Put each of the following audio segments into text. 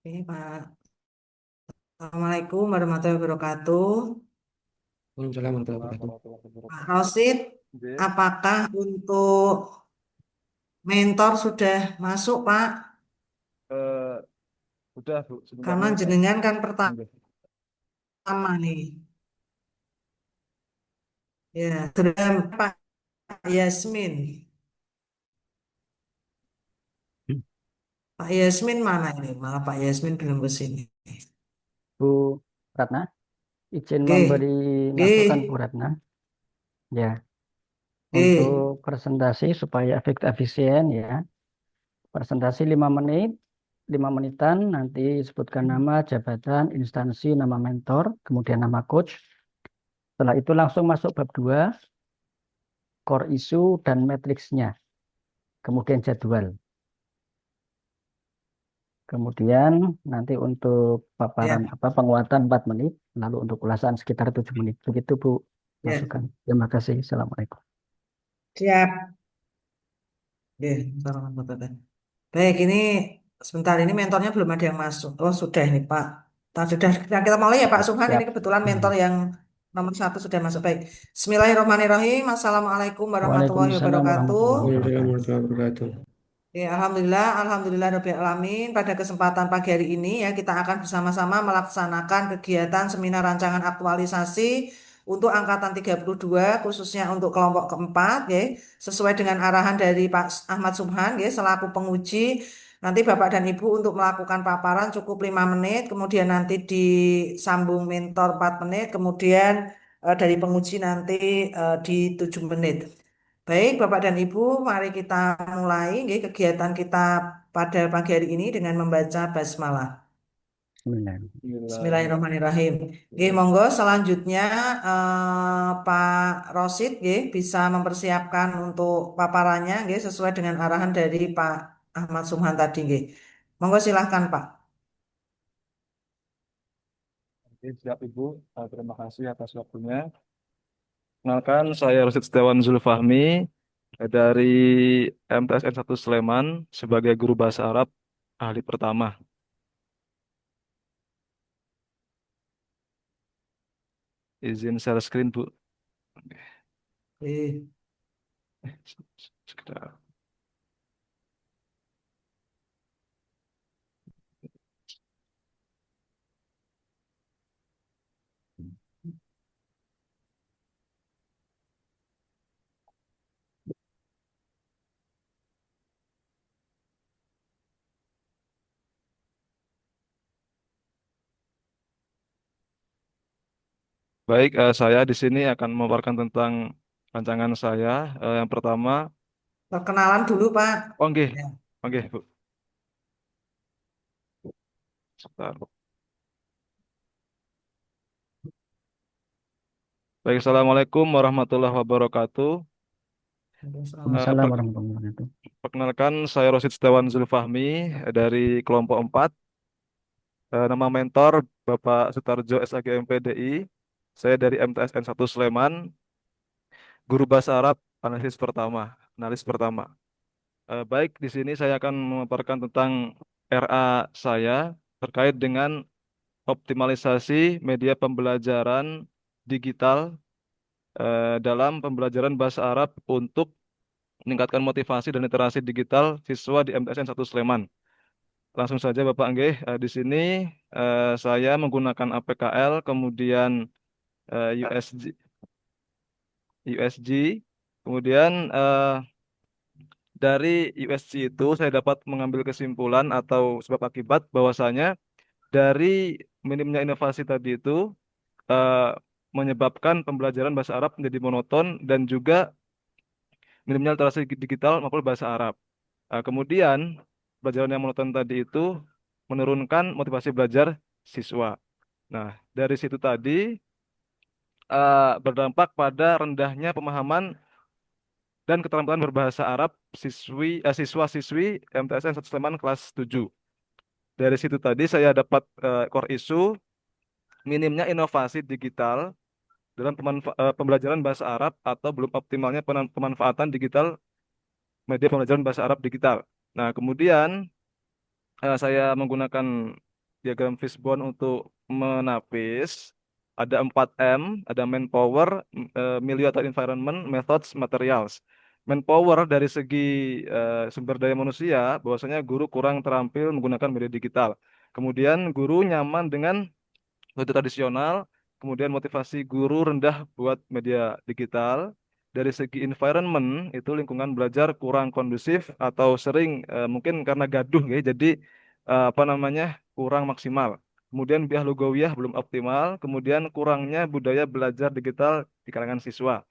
Ini Pak. Assalamualaikum warahmatullahi wabarakatuh. Waalaikumsalam warahmatullahi wabarakatuh. Warahmatullahi Pak wabarakatuh. Rosid, Oke, apakah untuk mentor sudah masuk, Pak? eh, udah Bu, sebentar Karena nih. jenengan kan pertama Oke. nih. Ya, sudah Pak Yasmin. Pak Yasmin mana ini? Malah Pak Yasmin belum ke sini. Bu Ratna, izin memberi Oke, masukan Bu oke, Ratna. Ya, untuk oke. presentasi supaya efektif efisien ya. Presentasi 5 menit, 5 menitan, nanti sebutkan nama, jabatan, instansi, nama mentor, kemudian nama coach. Setelah itu langsung masuk bab 2, core issue dan matriksnya, kemudian jadwal. Kemudian nanti untuk paparan Ya, apa penguatan 4 menit, lalu untuk ulasan sekitar 7 menit. Begitu Bu, ya, masukan. Terima kasih. Assalamualaikum. siap. Oke, salam Bapak. Baik, ini sebentar ini mentornya belum ada yang masuk. Oh, sudah ini Pak. Sudah kita mulai ya Pak Ya, Subhan. Ini siap. kebetulan mentor Hmm. yang nomor satu sudah masuk. Baik. Bismillahirrahmanirrahim. Assalamualaikum warahmatullahi Waalaikumsalam wabarakatuh. warahmatullahi Waalaikumsalam wabarakatuh. warahmatullahi wabarakatuh. Ya, Alhamdulillah Rabbil Alamin. Pada kesempatan pagi hari ini ya kita akan bersama-sama melaksanakan kegiatan seminar rancangan aktualisasi untuk angkatan 32 khususnya untuk kelompok keempat ya, sesuai dengan arahan dari Pak Ahmad Subhan ya selaku penguji. Nanti Bapak dan Ibu untuk melakukan paparan cukup 5 menit, kemudian nanti disambung mentor 4 menit, kemudian dari penguji nanti di 7 menit. Baik, Bapak dan Ibu, mari kita mulai nggih, kegiatan kita pada pagi hari ini dengan membaca basmalah. Bismillah. Bismillahirrahmanirrahim. Nggih, Bismillahirrahmanirrahim. monggo selanjutnya Pak Rosid nggih, bisa mempersiapkan untuk paparannya nggih, sesuai dengan arahan dari Pak Ahmad Sumhan tadi nggih. Monggo silahkan Pak. Oke, siap Ibu. Terima kasih atas waktunya. Kenalkan, saya Rosid Setiawan Zulfahmi dari MTSN 1 Sleman sebagai guru bahasa Arab ahli pertama. Izin share screen, Bu. Eh, Sekedar. Baik, saya di sini akan memaparkan tentang rancangan saya. Yang pertama, Perkenalan dulu Pak. oh nggih, Ya. oh nggih, Bu. Sebentar. Baik, Assalamualaikum warahmatullahi wabarakatuh. Waalaikumsalam warahmatullahi wabarakatuh. Perkenalkan, saya Rosid Setiawan Zulfahmi dari kelompok 4. Nama mentor Bapak Sutarjo SAG MPDI. Saya dari MTSN 1 Sleman, guru bahasa Arab, analis pertama. Baik, di sini saya akan memaparkan tentang RA saya terkait dengan optimalisasi media pembelajaran digital dalam pembelajaran bahasa Arab untuk meningkatkan motivasi dan literasi digital siswa di MTSN 1 Sleman. Langsung saja Bapak Anggih, di sini saya menggunakan APKL, kemudian USG, kemudian dari USG itu saya dapat mengambil kesimpulan atau sebab akibat bahwasanya dari minimnya inovasi tadi itu eh, menyebabkan pembelajaran bahasa Arab menjadi monoton dan juga minimnya literasi digital maupun bahasa Arab. Kemudian pelajaran yang monoton tadi itu menurunkan motivasi belajar siswa. Nah, dari situ tadi berdampak pada rendahnya pemahaman dan keterampilan berbahasa Arab siswa-siswi MTSN 1 Sleman kelas 7. Dari situ tadi saya dapat core issue minimnya inovasi digital dalam pembelajaran bahasa Arab atau belum optimalnya pemanfaatan digital media pembelajaran bahasa Arab digital. Nah, kemudian saya menggunakan diagram fishbone untuk menapis. Ada 4M, ada manpower, milieu atau environment, methods, materials. Manpower dari segi sumber daya manusia, bahwasanya guru kurang terampil menggunakan media digital. Kemudian guru nyaman dengan metode tradisional, kemudian motivasi guru rendah buat media digital. Dari segi environment itu lingkungan belajar kurang kondusif atau sering mungkin karena gaduh ya, jadi apa namanya kurang maksimal. Kemudian biah lugawiyah belum optimal, kemudian kurangnya budaya belajar digital di kalangan siswa.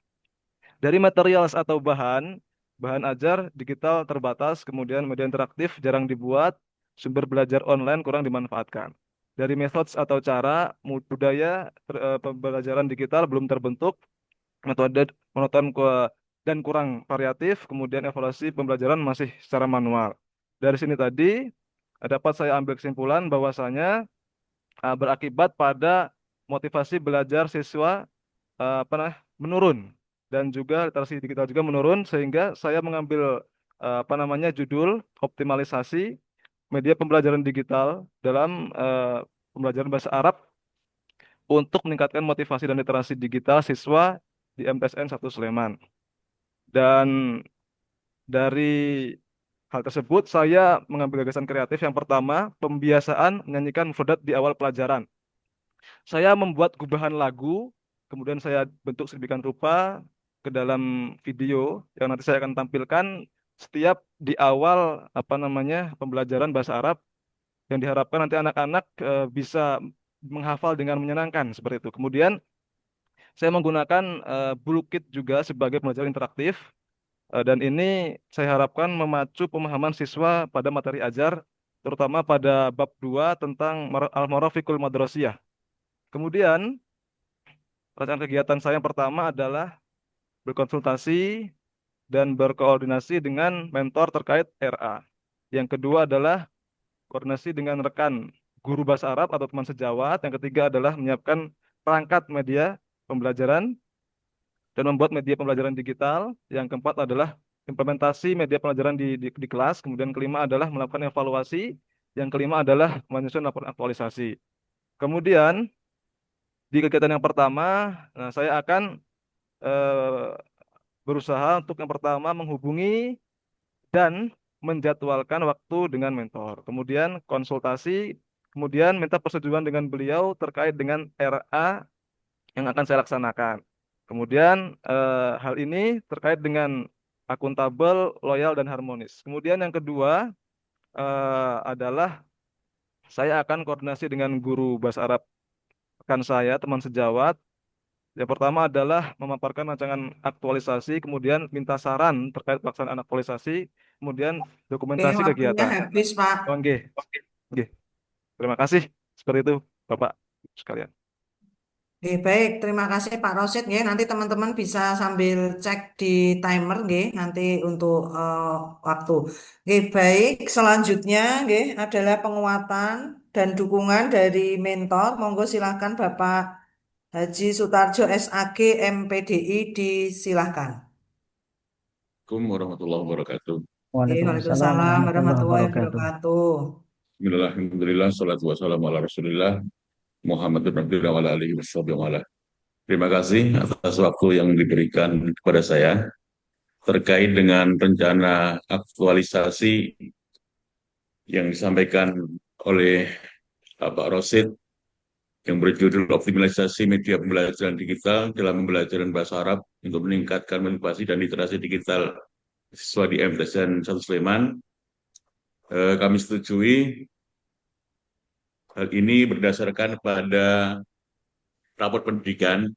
Dari materials atau bahan, bahan ajar digital terbatas, kemudian media interaktif jarang dibuat, sumber belajar online kurang dimanfaatkan. Dari methods atau cara, budaya pembelajaran digital belum terbentuk, metode monoton dan kurang variatif, kemudian evaluasi pembelajaran masih secara manual. Dari sini tadi dapat saya ambil kesimpulan bahwasanya berakibat pada motivasi belajar siswa menurun dan juga literasi digital juga menurun sehingga saya mengambil judul optimalisasi media pembelajaran digital dalam pembelajaran bahasa Arab untuk meningkatkan motivasi dan literasi digital siswa di MTSN 1 Sleman. Dan dari hal tersebut saya mengambil gagasan kreatif yang pertama, pembiasaan menyanyikan mufradat di awal pelajaran. Saya membuat gubahan lagu, kemudian saya bentuk sedemikian rupa ke dalam video yang nanti saya akan tampilkan setiap di awal pembelajaran bahasa Arab yang diharapkan nanti anak-anak bisa menghafal dengan menyenangkan seperti itu. Kemudian saya menggunakan Bulukit juga sebagai pembelajaran interaktif dan ini saya harapkan memacu pemahaman siswa pada materi ajar terutama pada bab 2 tentang Al-Marafiqul Madrasiyah. Kemudian rencana kegiatan saya yang pertama adalah berkonsultasi dan berkoordinasi dengan mentor terkait RA. Yang kedua adalah koordinasi dengan rekan guru bahasa Arab atau teman sejawat. Yang ketiga adalah menyiapkan perangkat media pembelajaran dan membuat media pembelajaran digital. Yang keempat adalah implementasi media pembelajaran di kelas. Kemudian kelima adalah melakukan evaluasi. Yang kelima adalah menyusun laporan aktualisasi. Kemudian di kegiatan yang pertama, saya akan eh, berusaha untuk yang pertama menghubungi dan menjadwalkan waktu dengan mentor. Kemudian konsultasi, kemudian minta persetujuan dengan beliau terkait dengan RA yang akan saya laksanakan. Kemudian hal ini terkait dengan akuntabel, loyal, dan harmonis. Kemudian yang kedua adalah saya akan koordinasi dengan guru bahasa Arab rekan saya, teman sejawat. Yang pertama adalah memaparkan rancangan aktualisasi, kemudian minta saran terkait pelaksanaan aktualisasi, kemudian Oke, dokumentasi waktunya kegiatan. habis, Pak. Oh, nggih. Nggih. Terima kasih. Seperti itu, Bapak sekalian. Oke, baik, terima kasih Pak Rosid. Nggih. Nanti teman-teman bisa sambil cek di timer, nggih, nanti untuk waktu. Oke, baik. Selanjutnya, nggih, adalah penguatan dan dukungan dari mentor. Monggo silakan Bapak Haji Sutarjo SAG MPDI disilahkan. Assalamualaikum warahmatullahi wabarakatuh. Waalaikumsalam Waalaikumsalam warahmatullahi warahmatullahi wabarakatuh. wabarakatuh. Bismillah, alhamdulillah, salatu wassalamu ala rasulillah, Muhammad bin Abdullah wa ala alihi wasallam. Terima kasih atas waktu yang diberikan kepada saya terkait dengan rencana aktualisasi yang disampaikan oleh Pak Rosid yang berjudul optimalisasi media pembelajaran digital dalam pembelajaran bahasa Arab untuk meningkatkan motivasi dan literasi digital siswa di MTSN 1 Sleman. Kami setujui hal ini berdasarkan pada rapor pendidikan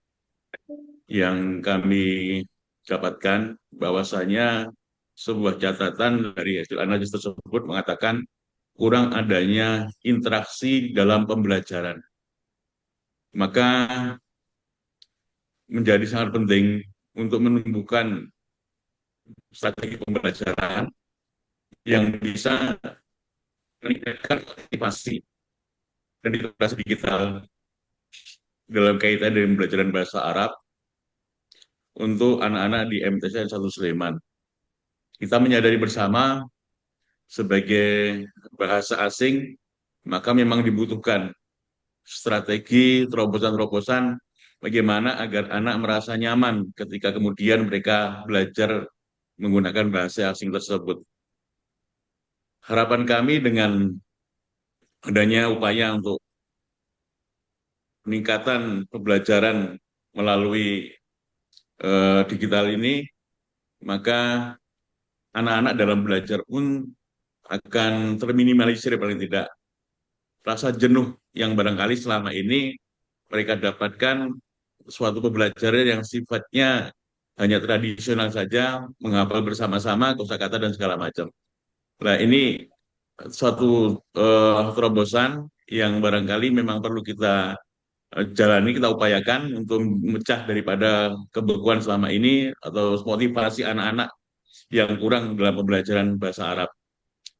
yang kami dapatkan bahwasanya sebuah catatan dari hasil analisis tersebut mengatakan kurang adanya interaksi dalam pembelajaran. Maka menjadi sangat penting untuk menumbuhkan strategi pembelajaran yang bisa meningkatkan motivasi dan literasi digital dalam kaitan dengan pembelajaran bahasa Arab untuk anak-anak di MTSN 1 Sleman. Kita menyadari bersama sebagai bahasa asing maka memang dibutuhkan strategi terobosan-terobosan bagaimana agar anak merasa nyaman ketika kemudian mereka belajar menggunakan bahasa asing tersebut. Harapan kami dengan adanya upaya untuk peningkatan pembelajaran melalui digital ini, maka anak-anak dalam belajar pun akan terminimalisir paling tidak rasa jenuh yang barangkali selama ini mereka dapatkan suatu pembelajaran yang sifatnya hanya tradisional saja, menghafal bersama-sama kosakata dan segala macam. Nah, ini suatu terobosan yang barangkali memang perlu kita jalani, kita upayakan untuk memecah daripada kebekuan selama ini atau motivasi anak-anak yang kurang dalam pembelajaran bahasa Arab.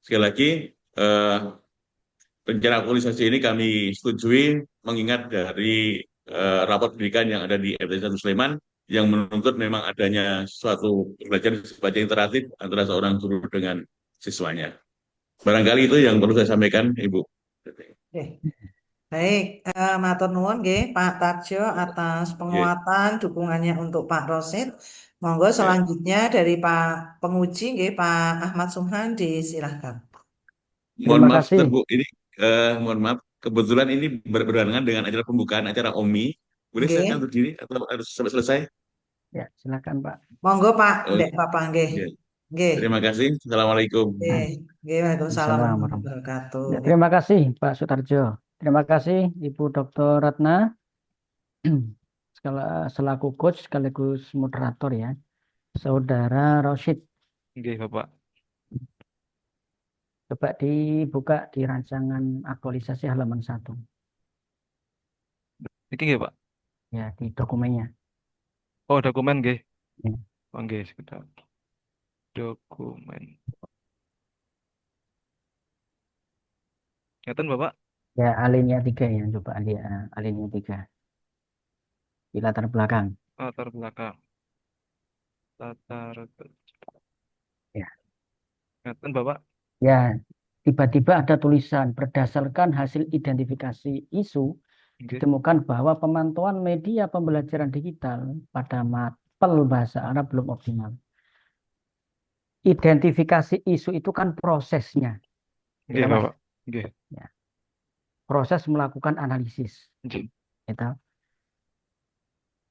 Sekali lagi, eh, rencana aktualisasi ini kami setujui mengingat dari rapor pendidikan yang ada di MTS 1 Sleman yang menuntut memang adanya suatu pembelajaran sifatnya interaktif antara seorang guru dengan siswanya. Barangkali itu yang perlu saya sampaikan, Ibu. Oke. Baik, matur nuwun nggih Pak Tarjo atas Ya, penguatan dukungannya untuk Pak Rosid. Monggo ya. selanjutnya dari Pak penguji nggih Pak Ahmad Suhan disilahkan. Mohon Terima maaf, kasih. ini mohon maaf. Kebetulan ini berbarengan dengan acara pembukaan acara OMI. Boleh saya Nggih. berdiri atau harus sampai selesai? Ya, silakan Pak. Monggo Pak, Oh, Ndek Bapak nggih. ya. Nggih. Terima kasih. Assalamualaikum. Nggih. Nggih, Waalaikumsalam Assalamualaikum warahmatullahi warahmatullahi wabarakatuh. wabarakatuh. Ya, terima kasih Pak Sutarjo. Terima kasih Ibu Dr. Ratna selaku coach sekaligus moderator ya. Saudara Roshid, Oke, Bapak. coba dibuka di rancangan aktualisasi halaman 1. Iki nggih, Pak. Ya, di dokumennya. Oh, dokumen nggih. Ya, Oh, nggih, sebentar. Dokumen. Ngeten, Bapak. ya alinea 3 ya, coba alinea 3 di latar belakang. Latar belakang. Latar. Ya, Ngeten, Bapak. ya, tiba-tiba ada tulisan berdasarkan hasil identifikasi isu Nggih. ditemukan bahwa pemantauan media pembelajaran digital pada mapel bahasa Arab belum optimal. Identifikasi isu itu kan prosesnya, Nggih, gitu, Mas. Bapak. Nggih. Ya, proses melakukan analisis. Nggih. Gitu.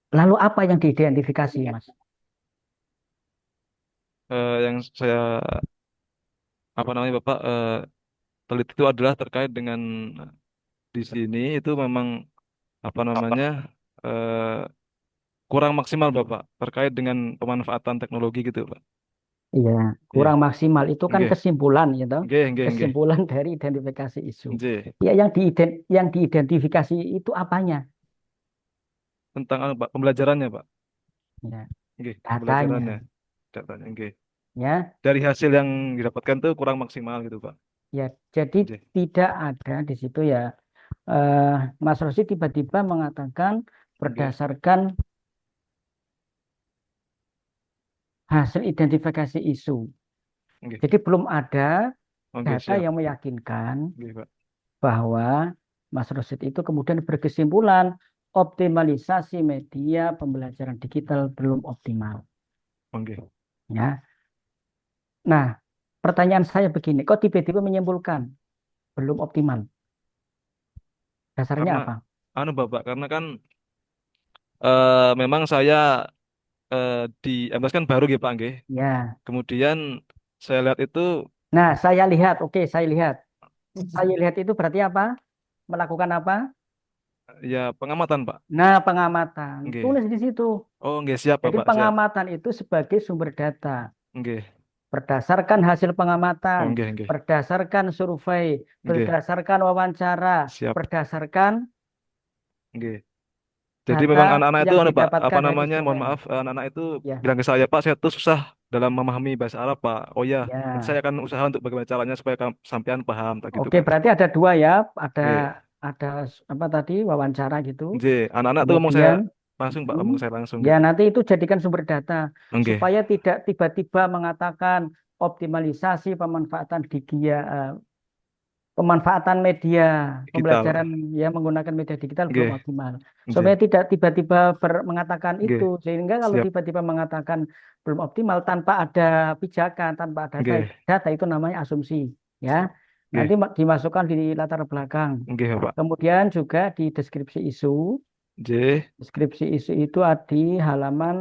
Lalu apa yang diidentifikasi, Mas? Yang saya apa namanya, Bapak, teliti itu adalah terkait dengan di sini itu memang apa namanya eh, kurang maksimal Bapak terkait dengan pemanfaatan teknologi gitu Pak. Iya, Iya, kurang maksimal itu kan nggih, kesimpulan, gitu. nggih, nggih, nggih, Kesimpulan dari identifikasi isu. nggih. Ya, yang diidentifikasi itu apanya? Tentang Pak pembelajarannya Pak. Ya, Nggih, pembelajarannya, datanya. datanya, nggih. Ya, Dari hasil yang didapatkan tuh kurang maksimal gitu Pak. ya. Jadi Nggih, tidak ada di situ ya. Mas Rosi tiba-tiba mengatakan nggih, berdasarkan hasil identifikasi isu. nggih. Jadi belum ada Oh, nggih, data siap. yang meyakinkan Nggih Pak. bahwa Mas Rosid itu kemudian berkesimpulan optimalisasi media pembelajaran digital belum optimal. Oh, nggih. Ya. Nah, pertanyaan saya begini, kok tiba-tiba menyimpulkan belum optimal? Dasarnya Karena apa? anu Bapak, karena kan memang saya eh, di MTS kan baru gitu Pak nggih. Ya. Kemudian saya lihat itu Nah, saya lihat, oke, saya lihat. Saya lihat itu berarti apa? Melakukan apa? ya pengamatan Pak. Nah, pengamatan. Nggih. Tulis di situ. Oh, nggih, siap Jadi Bapak, siap. pengamatan itu sebagai sumber data. Nggih. Berdasarkan hasil Oh, pengamatan, nggih, nggih. berdasarkan survei, Nggih, berdasarkan wawancara, siap. berdasarkan Nggih. Jadi data memang anak-anak itu yang anu Pak, apa didapatkan dari namanya? Mohon survei. maaf, anak-anak itu Ya, bilang ke saya tuh susah dalam memahami bahasa Arab, Pak. Oh ya, nanti ya. saya akan usaha untuk bagaimana caranya supaya sampean paham, tak gitu Oke, kan. berarti ada dua ya, ada Nggih. ada apa tadi wawancara gitu. Nggih, anak-anak tuh ngomong saya Kemudian, langsung, Pak, mm, ngomong saya langsung ya gitu. nanti itu jadikan sumber data Nggih. supaya tidak tiba-tiba mengatakan optimalisasi pemanfaatan pemanfaatan media digital. pembelajaran ya menggunakan media digital belum Nggih, optimal. Supaya nggih, tidak tiba-tiba mengatakan nggih. itu, sehingga kalau Siap. tiba-tiba mengatakan belum optimal tanpa ada pijakan, tanpa ada Nggih, data itu namanya asumsi, ya. Nanti nggih, dimasukkan di latar belakang. nggih, Pak. Kemudian juga di deskripsi isu. J, Deskripsi isu itu ada di halaman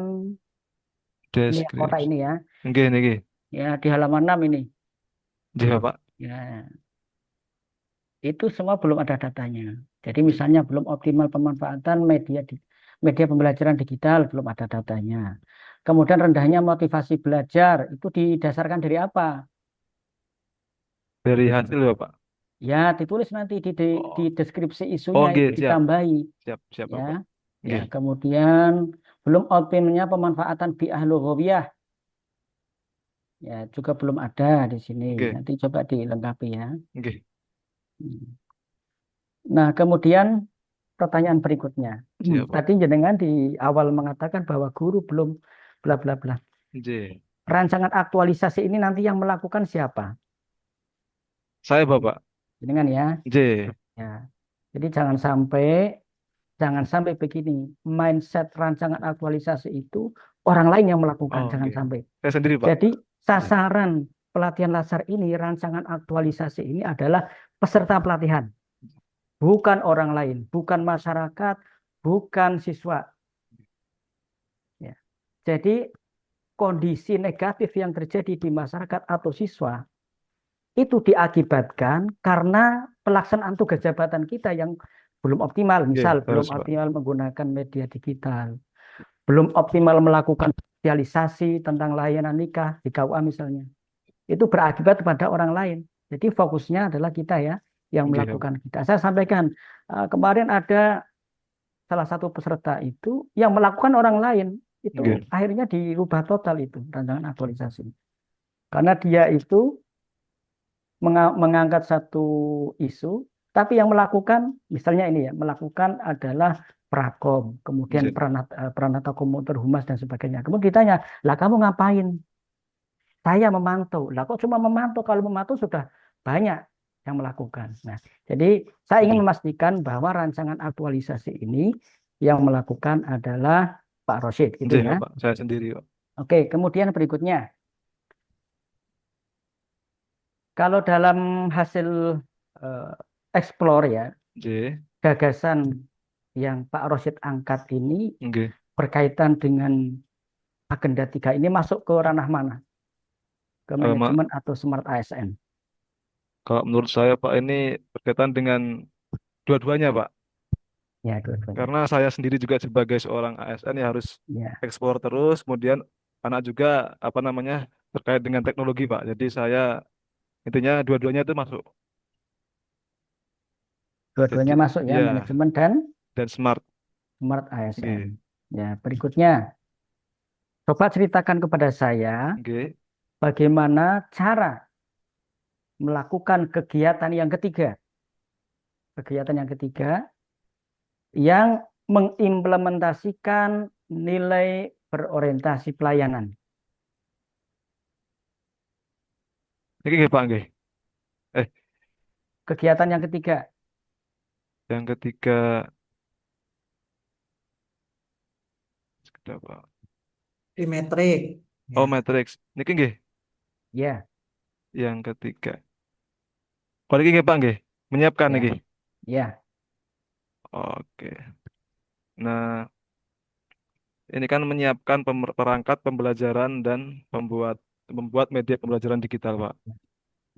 ini ya, kota deskripsi. ini ya. Nggih, nggih. Ya, di halaman 6 ini. Nggih, Pak. Ya, itu semua belum ada datanya. Jadi misalnya belum optimal pemanfaatan media pembelajaran digital, belum ada datanya. Kemudian rendahnya motivasi belajar itu didasarkan dari apa? Dari hasil ya, Pak. Ya, ditulis nanti di Oh, deskripsi oh, isunya itu nggih, siap, ditambahi, siap, siap, ya. Bapak. Ya, Nggih, kemudian belum optimalnya pemanfaatan bi'ah lughawiyah, ya juga belum ada di sini. nggih, Nanti coba dilengkapi ya. nggih. Hmm. Nah, kemudian pertanyaan berikutnya. Siap, Pak. Tadi jenengan di awal mengatakan bahwa guru belum bla bla bla. J. Rancangan aktualisasi ini nanti yang melakukan siapa? Saya, Bapak. Jenengan ya. J. Ya. Jadi jangan sampai begini. Mindset rancangan aktualisasi itu orang lain yang melakukan, Oh, jangan nggih. sampai. Saya sendiri, Pak. Jadi Nggih. sasaran pelatihan laser ini, rancangan aktualisasi ini adalah peserta pelatihan, bukan orang lain, bukan masyarakat, bukan siswa. Ya. Jadi kondisi negatif yang terjadi di masyarakat atau siswa itu diakibatkan karena pelaksanaan tugas jabatan kita yang belum optimal. Nggih, Misal, belum harus, Pak. optimal menggunakan media digital, belum optimal melakukan sosialisasi tentang layanan nikah di KUA misalnya. Itu berakibat kepada orang lain. Jadi fokusnya adalah kita ya yang Nggih, Pak. melakukan kita. Saya sampaikan kemarin ada salah satu peserta itu yang melakukan orang lain itu Nggih. akhirnya dirubah total itu rancangan aktualisasi. Karena dia itu mengangkat satu isu, tapi yang melakukan, misalnya ini ya, melakukan adalah Prakom, kemudian J. Pranata Komuter Humas dan sebagainya. Kemudian ditanya, lah kamu ngapain? Saya memantau. Lah kok cuma memantau? Kalau memantau sudah banyak yang melakukan. Nah, jadi saya ingin Nggih. memastikan bahwa rancangan aktualisasi ini yang melakukan adalah Pak Rosyid, gitu Nggih, ya. Pak. Saya sendiri, Pak. Oke, kemudian berikutnya, kalau dalam hasil eh, explore ya, J. gagasan yang Pak Rosyid angkat ini Nggih. berkaitan dengan agenda 3 ini masuk ke ranah mana? Ke Mak, manajemen atau smart ASN? kalau menurut saya, Pak, ini berkaitan dengan dua-duanya, Pak. Ya, dua-duanya. Karena saya sendiri juga sebagai seorang ASN ya harus Ya, ekspor terus, kemudian anak juga apa namanya terkait dengan teknologi, Pak. Jadi saya intinya dua-duanya itu masuk. Jadi dua-duanya masuk ya, ya manajemen dan dan smart. smart ASN. Nggih. Ya, berikutnya, coba ceritakan kepada saya Nggih. bagaimana cara melakukan kegiatan yang ketiga. Kegiatan yang ketiga yang mengimplementasikan nilai berorientasi pelayanan. Niki nggih, Pak, nggih. Eh, Kegiatan yang ketiga, yang ketiga sekedar, Pak. Di metrik. Oh, Ya. matrix. Niki nggih, ya, yang ketiga. Kalau niki nggih, Pak, nggih. Menyiapkan niki. ya, ya, Oke. Nah, ini kan menyiapkan perangkat pembelajaran dan membuat media pembelajaran digital, Pak.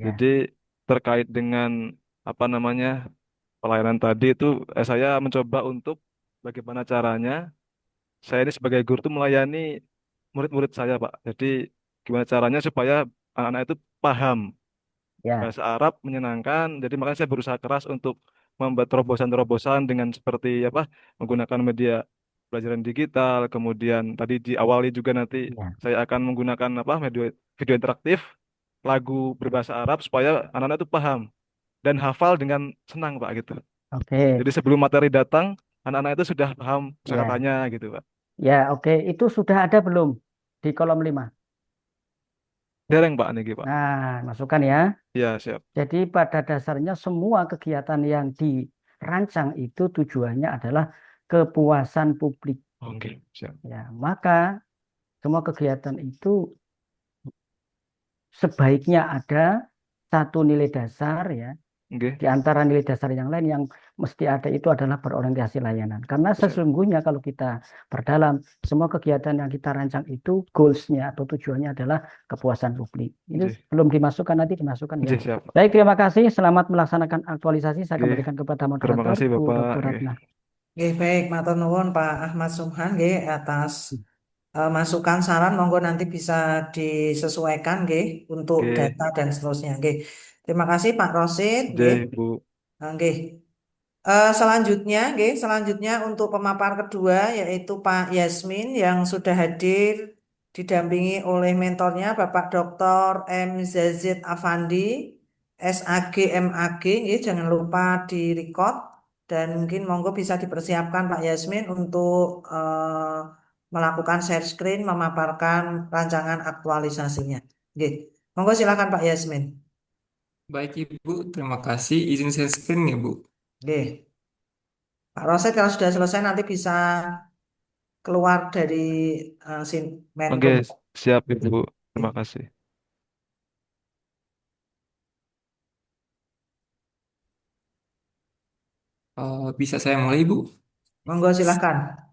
ya, Jadi terkait dengan apa namanya pelayanan tadi itu saya mencoba untuk bagaimana caranya saya ini sebagai guru itu melayani murid-murid saya, Pak. Jadi gimana caranya supaya anak-anak itu paham ya, bahasa Arab menyenangkan. Jadi makanya saya berusaha keras untuk membuat terobosan-terobosan dengan seperti apa menggunakan media pelajaran digital. Kemudian tadi diawali juga nanti ya. saya akan menggunakan apa video interaktif lagu berbahasa Arab supaya anak-anak itu paham dan hafal dengan senang, Pak, gitu. Oke, Jadi sebelum materi datang, anak-anak itu sudah paham ya, kosakatanya gitu, Pak. ya, oke. Itu sudah ada belum di kolom 5? Dereng Pak niki Pak. Nah, masukkan ya. Ya siap. Jadi pada dasarnya semua kegiatan yang dirancang itu tujuannya adalah kepuasan publik. Oke siap. Ya, maka semua kegiatan itu sebaiknya ada satu nilai dasar ya. Oke Di antara nilai dasar yang lain yang mesti ada itu adalah berorientasi layanan. Karena siap. sesungguhnya kalau kita perdalam, semua kegiatan yang kita rancang itu goals-nya atau tujuannya adalah kepuasan publik. Ini Oke. belum dimasukkan, nanti dimasukkan ya. Oke siap Pak. Baik, terima kasih. Selamat melaksanakan aktualisasi. Saya Oke. kembalikan kepada Terima moderator, kasih Bu Bapak. Dr. Oke. Ratna. Nggih, baik, matur nuwun Pak Ahmad Subhan nggih atas masukan saran, monggo nanti bisa disesuaikan nggih untuk Oke. data dan seterusnya nggih. Terima kasih Pak Rosid nggih. Oke Bu. Nggih. Selanjutnya untuk pemapar kedua yaitu Pak Yasmin yang sudah hadir didampingi oleh mentornya Bapak Dr. M. Zazid Afandi, SAG MAG, nggih, jangan lupa direcord dan mungkin monggo bisa dipersiapkan Pak Yasmin untuk melakukan share screen memaparkan rancangan aktualisasinya. Nggih. Monggo silakan Pak Yasmin. Baik Ibu, terima kasih. Izin share screen ya Bu. Nggih. Pak Roset kalau sudah selesai nanti bisa keluar dari main Oke room. siap Ibu. Terima kasih. Bisa saya mulai Bu? Monggo silakan.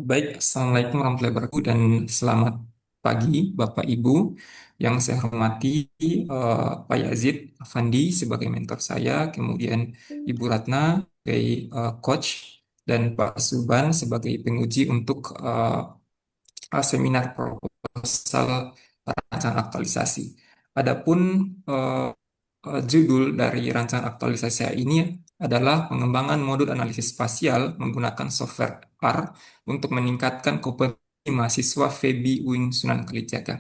Baik, Assalamualaikum warahmatullahi wabarakatuh dan selamat pagi Bapak Ibu. Yang saya hormati Pak Yazid Afandi sebagai mentor saya, kemudian Ibu Ratna sebagai coach, dan Pak Suban sebagai penguji untuk seminar proposal rancangan aktualisasi. Adapun eh, judul dari rancangan aktualisasi saya ini adalah pengembangan modul analisis spasial menggunakan software R untuk meningkatkan kompetensi mahasiswa FEBI UIN Sunan Kalijaga.